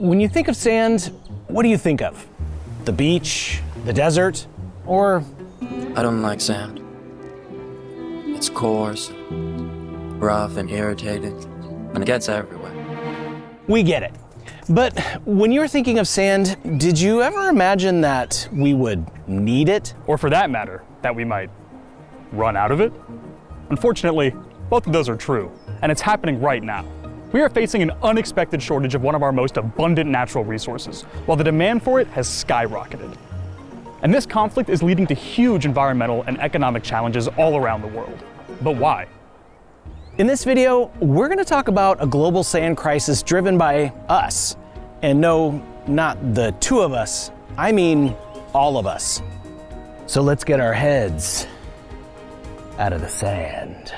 When you think of sand, what do you think of? The beach, the desert, or? I don't like sand. It's coarse, rough and irritating, and it gets everywhere. We get it. But when you're thinking of sand, did you ever imagine that we would need it? Or for that matter, that we might run out of it? Unfortunately, both of those are true, and it's happening right now. We are facing an unexpected shortage of one of our most abundant natural resources, while the demand for it has skyrocketed. And this conflict is leading to huge environmental and economic challenges all around the world. But why? In this video, we're going to talk about a global sand crisis driven by us. And no, not the two of us, I mean all of us. So let's get our heads out of the sand.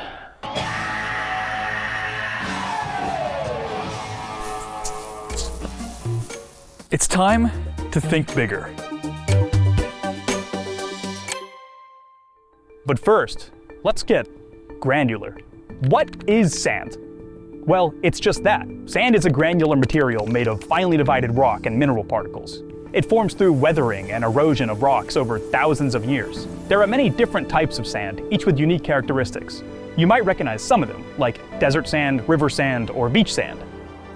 It's time to think bigger. But first, let's get granular. What is sand? Well, it's just that. Sand is a granular material made of finely divided rock and mineral particles. It forms through weathering and erosion of rocks over thousands of years. There are many different types of sand, each with unique characteristics. You might recognize some of them, like desert sand, river sand, or beach sand.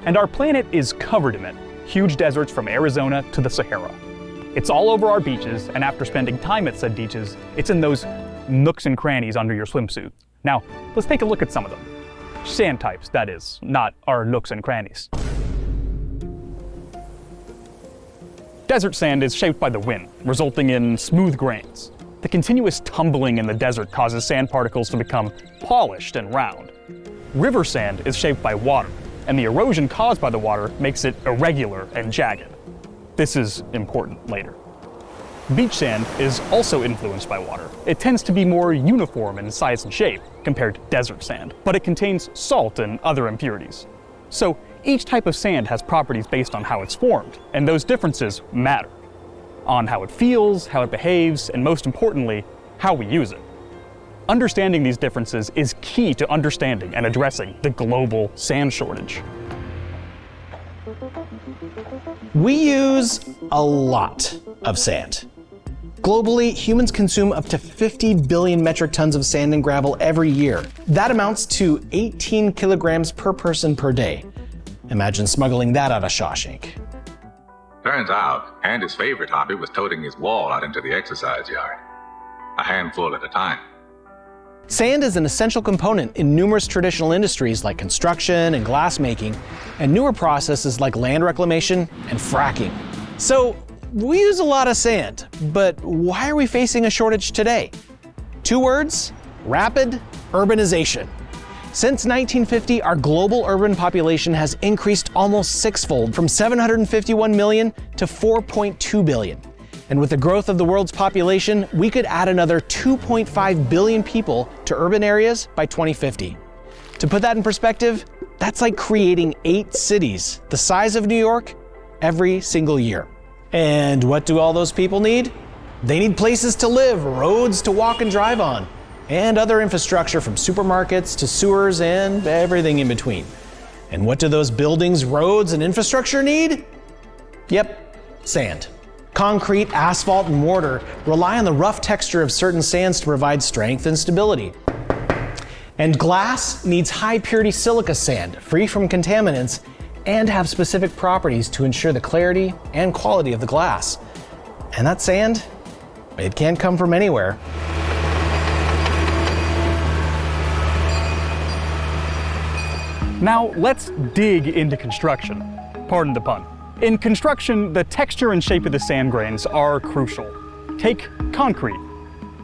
And our planet is covered in it. Huge deserts from Arizona to the Sahara. It's all over our beaches, and after spending time at said beaches, it's in those nooks and crannies under your swimsuit. Now, let's take a look at some of them. Sand types, that is, not our nooks and crannies. Desert sand is shaped by the wind, resulting in smooth grains. The continuous tumbling in the desert causes sand particles to become polished and round. River sand is shaped by water, and the erosion caused by the water makes it irregular and jagged. This is important later. Beach sand is also influenced by water. It tends to be more uniform in size and shape compared to desert sand, but it contains salt and other impurities. So each type of sand has properties based on how it's formed, and those differences matter. On how it feels, how it behaves, and most importantly, how we use it. Understanding these differences is key to understanding and addressing the global sand shortage. We use a lot of sand. Globally, humans consume up to 50 billion metric tons of sand and gravel every year. That amounts to 18 kilograms per person per day. Imagine smuggling that out of Shawshank. Turns out, Andy's favorite hobby was toting his wall out into the exercise yard. A handful at a time. Sand is an essential component in numerous traditional industries like construction and glass making, and newer processes like land reclamation and fracking. So, we use a lot of sand, but why are we facing a shortage today? 2 words: rapid urbanization. Since 1950, our global urban population has increased almost 6-fold, from 751 million to 4.2 billion. And with the growth of the world's population, we could add another 2.5 billion people to urban areas by 2050. To put that in perspective, that's like creating 8 cities the size of New York every single year. And what do all those people need? They need places to live, roads to walk and drive on, and other infrastructure from supermarkets to sewers and everything in between. And what do those buildings, roads, and infrastructure need? Yep, sand. Concrete, asphalt, and mortar rely on the rough texture of certain sands to provide strength and stability. And glass needs high purity silica sand, free from contaminants, and have specific properties to ensure the clarity and quality of the glass. And that sand, it can't come from anywhere. Now let's dig into construction. Pardon the pun. In construction, the texture and shape of the sand grains are crucial. Take concrete.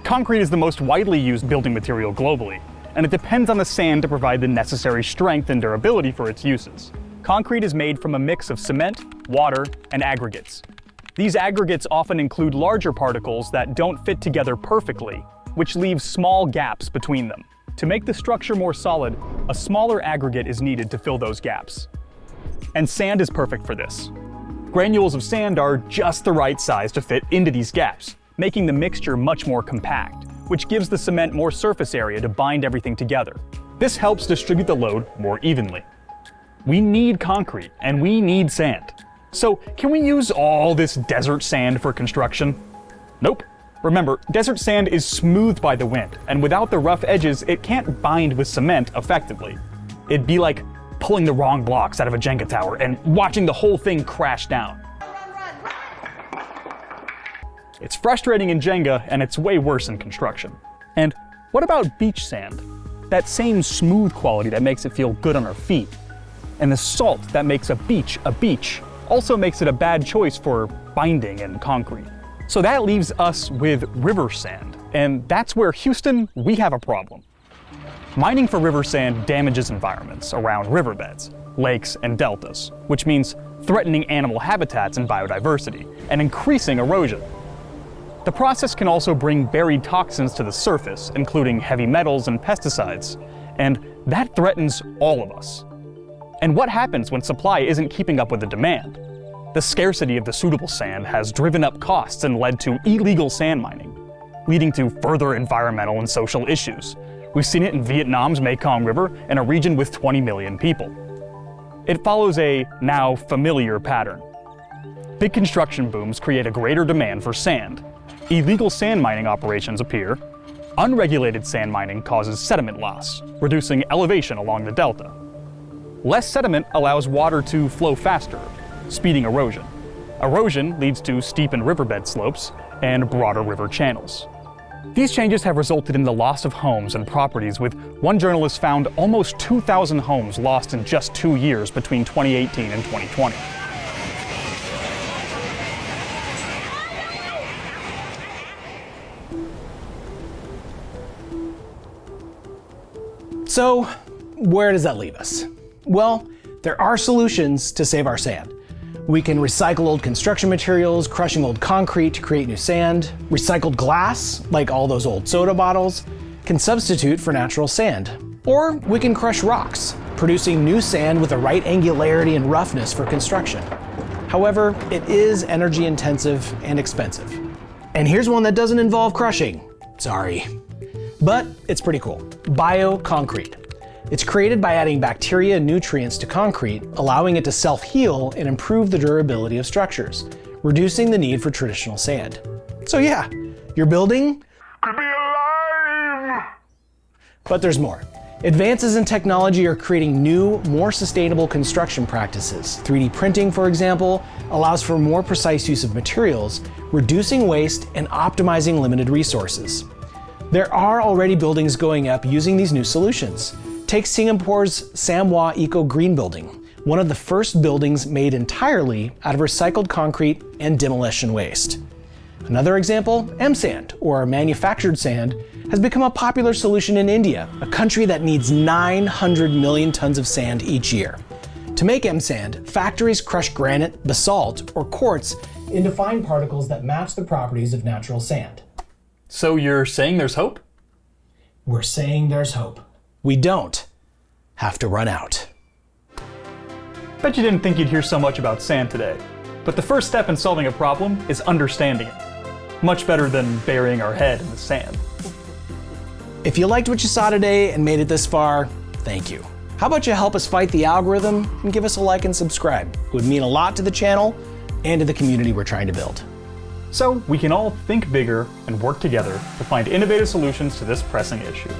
Concrete is the most widely used building material globally, and it depends on the sand to provide the necessary strength and durability for its uses. Concrete is made from a mix of cement, water, and aggregates. These aggregates often include larger particles that don't fit together perfectly, which leaves small gaps between them. To make the structure more solid, a smaller aggregate is needed to fill those gaps. And sand is perfect for this. Granules of sand are just the right size to fit into these gaps, making the mixture much more compact, which gives the cement more surface area to bind everything together. This helps distribute the load more evenly. We need concrete, and we need sand. So, can we use all this desert sand for construction? Nope. Remember, desert sand is smoothed by the wind, and without the rough edges, it can't bind with cement effectively. It'd be like pulling the wrong blocks out of a Jenga tower and watching the whole thing crash down. It's frustrating in Jenga, and it's way worse in construction. And what about beach sand? That same smooth quality that makes it feel good on our feet. And the salt that makes a beach also makes it a bad choice for binding in concrete. So that leaves us with river sand, and that's where Houston, we have a problem. Mining for river sand damages environments around riverbeds, lakes, and deltas, which means threatening animal habitats and biodiversity, and increasing erosion. The process can also bring buried toxins to the surface, including heavy metals and pesticides, and that threatens all of us. And what happens when supply isn't keeping up with the demand? The scarcity of the suitable sand has driven up costs and led to illegal sand mining, leading to further environmental and social issues. We've seen it in Vietnam's Mekong River in a region with 20 million people. It follows a now familiar pattern. Big construction booms create a greater demand for sand. Illegal sand mining operations appear. Unregulated sand mining causes sediment loss, reducing elevation along the delta. Less sediment allows water to flow faster, speeding erosion. Erosion leads to steepened riverbed slopes and broader river channels. These changes have resulted in the loss of homes and properties, with one journalist found almost 2,000 homes lost in just 2 years between 2018 and 2020. So, where does that leave us? Well, there are solutions to save our sand. We can recycle old construction materials, crushing old concrete to create new sand. Recycled glass, like all those old soda bottles, can substitute for natural sand. Or we can crush rocks, producing new sand with the right angularity and roughness for construction. However, it is energy intensive and expensive. And here's one that doesn't involve crushing. Sorry. But it's pretty cool. Bioconcrete. It's created by adding bacteria and nutrients to concrete, allowing it to self-heal and improve the durability of structures, reducing the need for traditional sand. So yeah, your building could be alive! But there's more. Advances in technology are creating new, more sustainable construction practices. 3D printing, for example, allows for more precise use of materials, reducing waste and optimizing limited resources. There are already buildings going up using these new solutions. Take Singapore's Samwa Eco Green Building, one of the first buildings made entirely out of recycled concrete and demolition waste. Another example, M-Sand, or manufactured sand, has become a popular solution in India, a country that needs 900 million tons of sand each year. To make M-Sand, factories crush granite, basalt, or quartz into fine particles that match the properties of natural sand. So you're saying there's hope? We're saying there's hope. We don't have to run out. Bet you didn't think you'd hear so much about sand today. But the first step in solving a problem is understanding it. Much better than burying our head in the sand. If you liked what you saw today and made it this far, thank you. How about you help us fight the algorithm and give us a like and subscribe? It would mean a lot to the channel and to the community we're trying to build. So we can all think bigger and work together to find innovative solutions to this pressing issue.